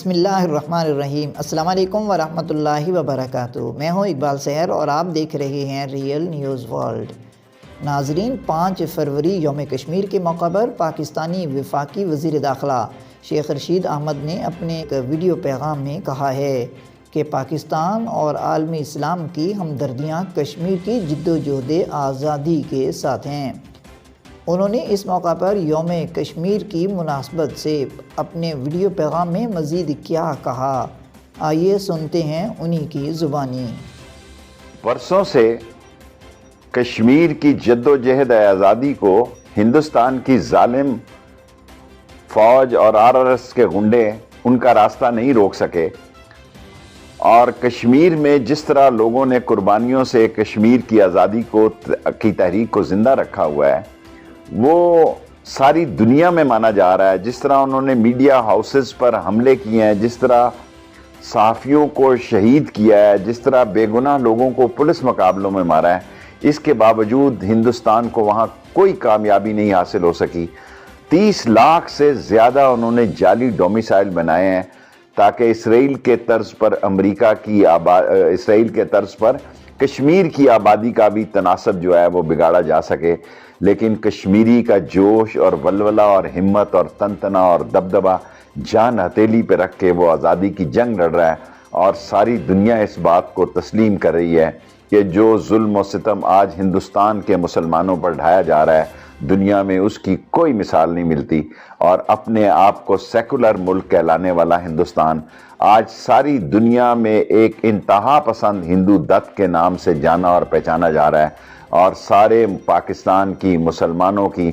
بسم اللہ الرحمن الرحیم۔ السلام علیکم ورحمۃ اللہ وبرکاتہ۔ میں ہوں اقبال سحر اور آپ دیکھ رہے ہیں ریئل نیوز ورلڈ۔ ناظرین، 5 فروری یوم کشمیر کے موقع پر پاکستانی وفاقی وزیر داخلہ شیخ رشید احمد نے اپنے ایک ویڈیو پیغام میں کہا ہے کہ پاکستان اور عالم اسلام کی ہمدردیاں کشمیر کی جدوجہد آزادی کے ساتھ ہیں۔ انہوں نے اس موقع پر یوم کشمیر کی مناسبت سے اپنے ویڈیو پیغام میں مزید کیا کہا، آئیے سنتے ہیں انہی کی زبانی۔ برسوں سے کشمیر کی جدوجہد آزادی کو ہندوستان کی ظالم فوج اور RRS کے غنڈے ان کا راستہ نہیں روک سکے، اور کشمیر میں جس طرح لوگوں نے قربانیوں سے کشمیر کی آزادی کی تحریک کو زندہ رکھا ہوا ہے، وہ ساری دنیا میں مانا جا رہا ہے۔ جس طرح انہوں نے میڈیا ہاؤسز پر حملے کیے ہیں، جس طرح صحافیوں کو شہید کیا ہے، جس طرح بے گناہ لوگوں کو پولیس مقابلوں میں مارا ہے، اس کے باوجود ہندوستان کو وہاں کوئی کامیابی نہیں حاصل ہو سکی۔ 30 لاکھ سے زیادہ انہوں نے جعلی ڈومیسائل بنائے ہیں تاکہ اسرائیل کے طرز پر کشمیر کی آبادی کا بھی تناسب جو ہے وہ بگاڑا جا سکے، لیکن کشمیری کا جوش اور ولولہ اور ہمت اور تنتنا اور دبدبہ جان ہتھیلی پہ رکھ کے وہ آزادی کی جنگ لڑ رہا ہے، اور ساری دنیا اس بات کو تسلیم کر رہی ہے کہ جو ظلم و ستم آج ہندوستان کے مسلمانوں پر ڈھایا جا رہا ہے، دنیا میں اس کی کوئی مثال نہیں ملتی۔ اور اپنے آپ کو سیکولر ملک کہلانے والا ہندوستان آج ساری دنیا میں ایک انتہا پسند ہندو دت کے نام سے جانا اور پہچانا جا رہا ہے، اور سارے پاکستان کی مسلمانوں کی،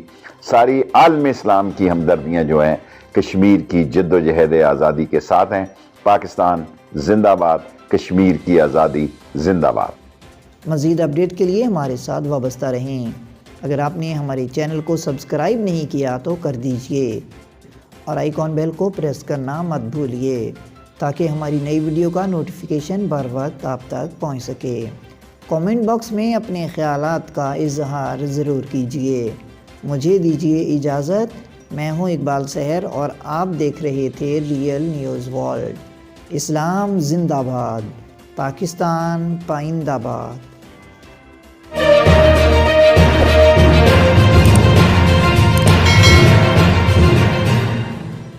ساری عالم اسلام کی ہمدردیاں جو ہیں کشمیر کی جدوجہد آزادی کے ساتھ ہیں۔ پاکستان زندہ باد، کشمیر کی آزادی زندہ باد۔ مزید اپڈیٹ کے لیے ہمارے ساتھ وابستہ رہیں۔ اگر آپ نے ہمارے چینل کو سبسکرائب نہیں کیا تو کر دیجئے، اور آئیکن بیل کو پریس کرنا مت بھولیے تاکہ ہماری نئی ویڈیو کا نوٹیفیکیشن بر وقت آپ تک پہنچ سکے۔ کامنٹ باکس میں اپنے خیالات کا اظہار ضرور کیجئے۔ مجھے دیجئے اجازت۔ میں ہوں اقبال سحر اور آپ دیکھ رہے تھے ریئل نیوز ورلڈ۔ اسلام زندہ باد، پاکستان پائندہ باد۔